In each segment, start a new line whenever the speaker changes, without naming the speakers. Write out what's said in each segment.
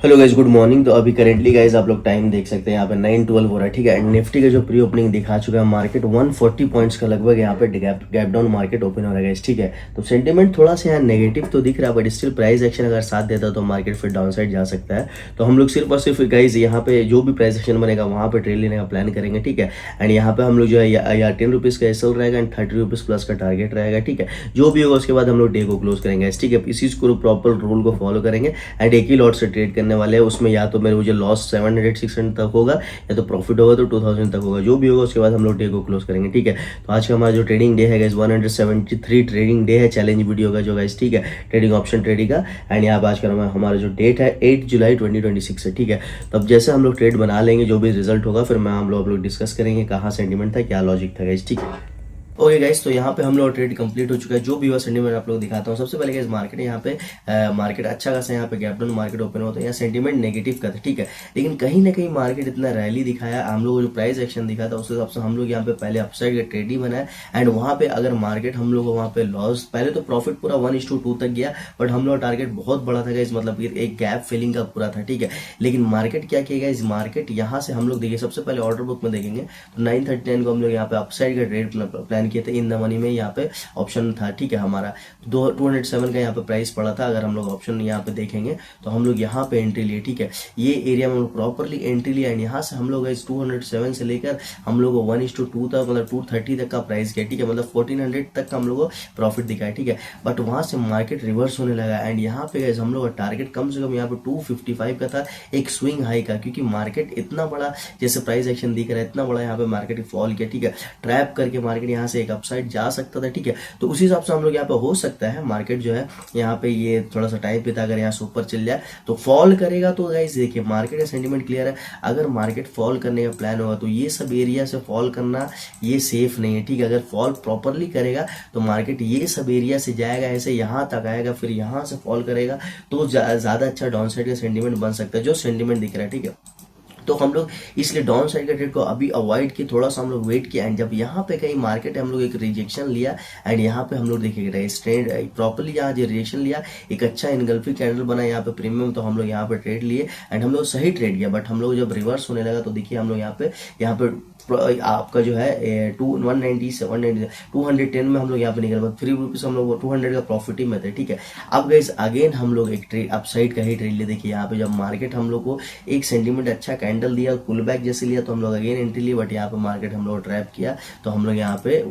Hello guys, good morning. तो अभी currently guys आप लोग टाइम देख सकते हैं, यहाँ पे 9:12 हो रहा है। ठीक है, एंड निफ्टी का जो प्री ओपनिंग दिखा चुका है मार्केट 140 पॉइंट्स का लगभग यहाँ पे गैप डाउन मार्केट ओपन हो रहा है गाइज। ठीक है, तो सेंटीमेंट थोड़ा सा यहाँ नेगेटिव तो दिख रहा है, बट स्टिल प्राइस एक्शन अगर साथ देता तो मार्केट फिर डाउन साइड जा सकता है। तो हम लोग सिर्फ और सिर्फ गाइज यहाँ पे जो भी प्राइस एक्शन बनेगा वहाँ पे ट्रेड लेने का प्लान करेंगे। ठीक है, एंड यहाँ पे हम लोग जो है या 10 रुपीज़ का एसएल रहेगा एंड 30 रुपीज़ प्लस का टारगेट रहेगा। ठीक है, जो भी होगा उसके बाद हम लोग डे को क्लोज करेंगे। ठीक है, इसी को प्रॉपर रूल को फॉलो करेंगे एंड एक ही लॉट से ट्रेड करने वाले हैं। उसमें या तो मेरे मुझे लॉस 700-600 तक होगा या तो प्रॉफिट होगा तो 2000 तक होगा। जो भी होगा उसके बाद हम लोग डे को क्लोज करेंगे। ठीक है, तो आज का हमारा जो ट्रेडिंग डे है गाइस 173 ट्रेडिंग डे है चैलेंज वीडियो का जो गाइस। ठीक है, ट्रेडिंग ऑप्शन ट्रेडिंग का। एंड यहाँ पे आज का हमारा जो डेट है 8 जुलाई 2026 है। ठीक है, तो अब जैसे हम लोग ट्रेड बना लेंगे, जो भी रिजल्ट होगा फिर मैं हम लोग डिस्कस करेंगे कहाँ सेंटीमेंट था, क्या लॉजिक था गाइस। ठीक है, ओके गाइस, तो यहाँ पे हम लोग ट्रेड कंप्लीट हो चुका है। जो भी हुआ सेंटीमेंट आप लोग दिखाता हूँ। सबसे पहले गाइस मार्केट यहाँ पे मार्केट अच्छा खासा यहाँ पे गैप डाउन मार्केट ओपन हुआ, तो यहाँ सेंटीमेंट नेगेटिव का था। ठीक है, लेकिन कहीं ना कहीं मार्केट इतना रैली दिखाया, हम लोग जो प्राइस एक्शन दिखा था उस हिसाब से हम लोग यहाँ पे पहले अपसाइड का ट्रेड ही बनाया। एंड वहाँ पे अगर मार्केट हम लोग वहाँ पे लॉस, पहले तो प्रॉफिट पूरा 1:2 तक गया, बट हम लोग टारगेट बहुत बड़ा था गाइस, मतलब एक गैप फिलिंग का पूरा था। ठीक है, लेकिन मार्केट क्या किया गाइस, मार्केट यहाँ से हम लोग देखिए, सबसे पहले ऑर्डर बुक में देखेंगे तो 939 को हम लोग यहाँ पे अपसाइड का ट्रेड प्लान किए थे इन द मनी में। यहाँ पे ऑप्शन था। ठीक है, हमारा 207 का यहाँ पे प्राइस पड़ा था। अगर हम लोग ऑप्शन यहाँ पे देखेंगे तो हम लोग यहाँ पे एंट्री लिए। ठीक है, ये एरिया में हम लोग प्रॉपरली एंट्री लिया एंड यहाँ से हम लोग 207 से लेकर हम लोग 1:2 तक, मतलब 230 तक का प्राइस किया। ठीक है, मतलब 1400 तक का हम लोग को प्रॉफिट दिखाया। ठीक है, बट वहां से मार्केट रिवर्स होने लगा एंड यहाँ पे गाइस हम लोग का टारगेट कम से कम यहाँ पे 255 का था, एक स्विंग हाई का, क्योंकि मार्केट इतना बड़ा जैसे प्राइस एक्शन दिख रहा है इतना बड़ा यहाँ पे मार्केट फॉल किया। ठीक है, ट्रैप करके मार्केट यहाँ से एक अपसाइड जा सकता था। ठीक है, तो उसी हिसाब से हम लोग यहाँ पे हो सकता है मार्केट जो है यहाँ पे ये थोड़ा सा टाइम पे था, अगर यहाँ से ऊपर चल जाए तो फॉल करेगा। तो गाइस देखिए मार्केट का सेंटीमेंट क्लियर है, अगर मार्केट फॉल करने का प्लान होगा तो ये सब एरिया से फॉल करना ये सेफ नहीं है। ठीक है, अगर फॉल प्रॉपरली करेगा तो मार्केट ये सब एरिया से जाएगा, ऐसे यहाँ तक आएगा, फिर यहाँ से फॉल करेगा तो ज्यादा अच्छा डाउन साइड का सेंटीमेंट बन सकता है, जो सेंटीमेंट दिख रहा है। ठीक है, तो हम लोग इसलिए डाउन साइड का ट्रेड को अभी अवॉइड किए, थोड़ा सा हम लोग वेट किया एंड जब यहाँ पे कहीं मार्केट हम लोग एक रिजेक्शन लिया एंड यहाँ पे हम लोग देखिए ट्रेड प्रॉपरली यहाँ जो रिजेक्शन लिया, एक अच्छा इनगल्फी कैंडल बना यहाँ पे प्रीमियम, तो हम लोग यहाँ पे ट्रेड लिए एंड हम लोग सही ट्रेड किया। बट हम लोग जब रिवर्स होने लगा तो देखिए हम लोग यहाँ पे आपका जो है 210 में हम लोग यहाँ पे निकल पाए, 3 रुपीज हम लोग 200 का प्रॉफिट ही में थे। ठीक है, अब गाइस अगेन हम लोग एक ट्रेड अपसाइड का ही ट्रेड लिए। देखिए यहाँ पे जब मार्केट हम लोग को एक सेंटीमेंट अच्छा कैंडल दिया, पुल बैक जैसे लिया, तो हम लोग अगेन एंट्री लिए, बट यहाँ पे मार्केट हम लोग ट्रैप किया। तो हम लोग यहाँ पे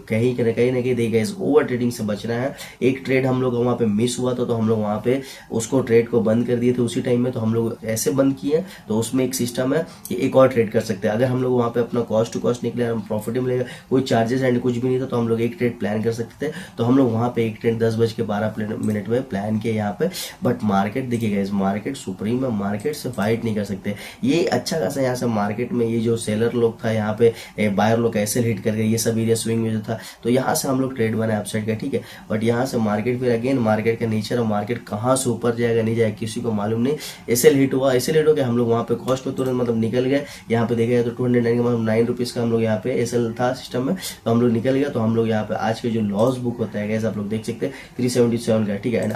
कहीं ना कहीं देखिए इस ओवर ट्रेडिंग से बचना है। एक ट्रेड हम लोग वहाँ पे मिस हुआ था, तो हम लोग वहाँ पे उसको ट्रेड को बंद कर दिए थे उसी टाइम में। तो हम लोग ऐसे बंद किए, तो उसमें एक सिस्टम है कि एक और ट्रेड कर सकते हैं। अगर हम लोग वहाँ पे अपना कॉस्ट टू कॉस्ट निकले, हम प्रॉफिट मिलेगा, कोई चार्जेस एंड कुछ भी नहीं था, तो हम लोग एक ट्रेड प्लान कर सकते थे। तो हम लोग वहाँ पे एक ट्रेड 10:12 में प्लान किया यहाँ पे। बट मार्केट देखिएगा, इस मार्केट सुप्रीम है, मार्केट से फाइट नहीं कर सकते। ये अच्छा खासा यहाँ से मार्केट में ये जो सेलर लोग था यहाँ पे बायर लोग ऐसे हिट कर गए, ये सब एरिया स्विंग में जो था, तो यहाँ से हम लोग ट्रेड बनाए अपसाइड का। ठीक है, बट यहाँ से मार्केट फिर अगेन मार्केट का नेचर और मार्केट कहाँ से ऊपर जाएगा नहीं जाएगा किसी को मालूम नहीं। एसएल हिट हुआ, एसएल हिट हो गया, हम लोग वहाँ पे कॉस्ट में तुरंत मतलब निकल गए। यहाँ पे देखा तो 209 मतलब 9 रुपीज का हम लोग यहाँ पे एसएल था सिस्टम में, तो हम लोग निकल गया। तो हम लोग यहाँ पे आज के जो लॉस बुक होता है गैस आप लोग देख सकते हैं 377 का। ठीक है, एंड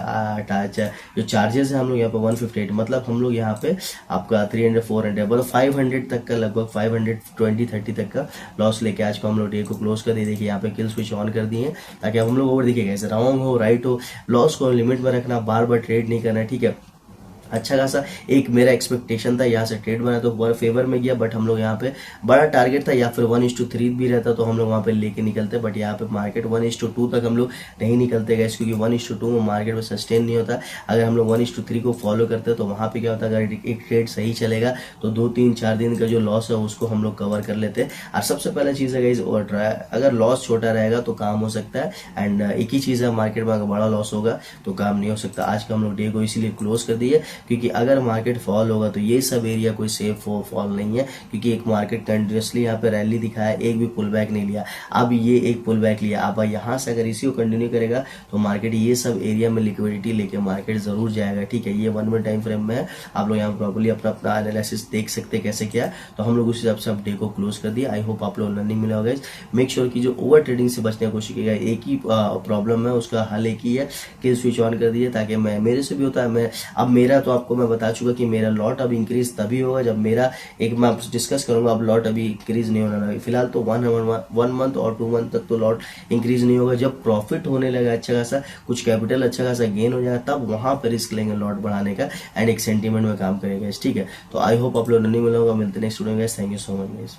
जो चार्जेस है हम लोग यहाँ पे 158, मतलब हम लोग यहाँ पे आपका 300 400 मतलब 500 तक का, लगभग 520-30 तक का लॉस लेके आज को हम लोग डे को क्लोज कर दिए। देखिए यहाँ पे किल स्विच ऑन कर दिए ताकि हम लोग ओवर देखिएगा, ऐसे रॉन्ग हो राइट हो, लॉस को लिमिट में रखना, बार बार ट्रेड नहीं करना। ठीक है, अच्छा खासा एक मेरा एक्सपेक्टेशन था, यहाँ से ट्रेड बना तो फेवर में गया, बट हम लोग यहाँ पे बड़ा टारगेट था, या फिर 1:3 भी रहता तो हम लोग वहाँ पे लेके निकलते। बट यहाँ पे मार्केट 1:2 तक हम लोग नहीं निकलते गए, क्योंकि 1:2 में मार्केट में सस्टेन नहीं होता। अगर हम लोग 1:3 को फॉलो करते तो वहाँ पे क्या होता है, अगर एक ट्रेड सही चलेगा तो 2-3-4 दिन का जो लॉस है उसको हम लोग कवर कर लेते। और सबसे पहला चीज़ है गाइस, अगर लॉस छोटा रहेगा तो काम हो सकता है, एंड एक ही चीज़ है मार्केट में, अगर बड़ा लॉस होगा तो काम नहीं हो सकता। आज का हम लोग डे को इसीलिए क्लोज कर दिए, क्योंकि अगर मार्केट फॉल होगा तो ये सब एरिया कोई सेफ फॉल नहीं है, क्योंकि एक मार्केट कंटिन्यूसली यहाँ पे रैली दिखाया, एक भी पुल बैक नहीं लिया। अब ये एक पुल बैक लिया, अब यहाँ से अगर इसी को कंटिन्यू करेगा तो मार्केट ये सब एरिया में लिक्विडिटी लेके मार्केट जरूर जाएगा। ठीक है, ये 1 मिनट टाइम फ्रेम में है, आप लोग यहाँ प्रॉपर्ली अपना एनालिसिस देख सकते हैं कैसे किया। तो हम लोग उस हिसाब से अब डे को क्लोज कर दिया। आई होप आप लोग लर्निंग मिला होगा। मेक श्योर कि जो ओवर ट्रेडिंग से बचने की कोशिश कीजिएगा, एक ही प्रॉब्लम है, उसका हल एक ही है कि स्विच ऑन कर दिए, ताकि मैं मेरे से भी होता है, मैं अब मेरा तो आपको मैं बता चुका कि मेरा लॉट अब इंक्रीज तभी होगा जब मेरा एक मैं आपसे डिस्कस करूंगा। अब लॉट अभी इंक्रीज नहीं होना लगा फिलहाल, तो 1 मंथ और 2 मंथ तक तो लॉट इंक्रीज नहीं होगा। जब प्रॉफिट होने लगा अच्छा खासा, कुछ कैपिटल अच्छा खासा गेन हो जाएगा, तब वहां पर रिस्क लेंगे लॉट बढ़ाने का एंड एक सेंटीमेंट में काम करेगा। ठीक है, तो आई होप आप लोग नहीं मिला होगा। मिलते नेक्स्ट वीडियो में। Thank you so much guys.